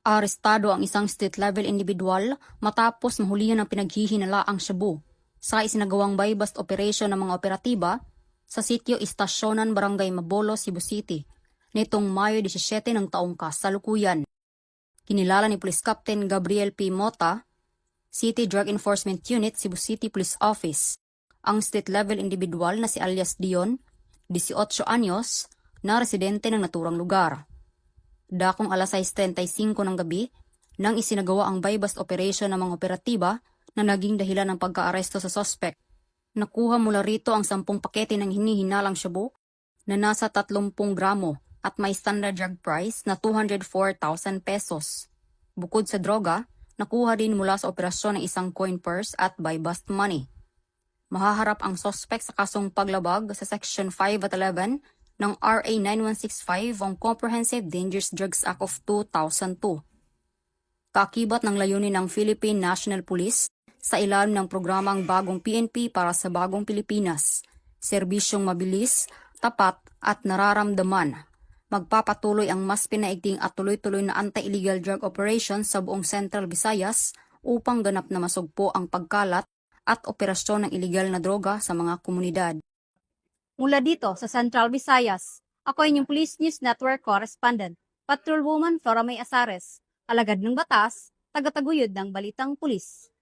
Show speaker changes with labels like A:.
A: Arestado ang isang state-level individual matapos mahulihan ng pinaghihinalaang shabu sa isinagawang buy-bust operation ng mga operatiba sa sitio Istasyonan Barangay Mabolo, Cebu City nitong Mayo 17 ng taong kasalukuyan. Kinilala ni Police Captain Gabriel P. Mota, City Drug Enforcement Unit, Cebu City Police Office, ang state-level individual na si alias Dion, 18 anyos, na residente ng naturang lugar. Dakong alas 6:35 ng gabi nang isinagawa ang buy-bust operation ng mga operatiba na naging dahilan ng pagkaaresto sa suspect. Nakuha mula rito ang 10 pakete ng hinihinalang shabu na nasa 30 gramo at may standard drug price na 204,000 pesos. Bukod sa droga, nakuha din mula sa operasyon ng isang coin purse at buy-bust money. Mahaharap ang suspect sa kasong paglabag sa Section 5 at 11 ng RA 9165 ang Comprehensive Dangerous Drugs Act of 2002. Kaakibat ng layunin ng Philippine National Police sa ilalim ng programang Bagong PNP para sa Bagong Pilipinas, serbisyong mabilis, tapat at nararamdaman. Magpapatuloy ang mas pinaigting at tuloy-tuloy na anti-illegal drug operations sa buong Central Visayas upang ganap na masugpo ang pagkalat at operasyon ng iligal na droga sa mga komunidad.
B: Mula dito sa Central Visayas, ako inyong Police News Network Correspondent, Patrolwoman Flora May Asares, alagad ng batas, tagataguyod ng Balitang Pulis.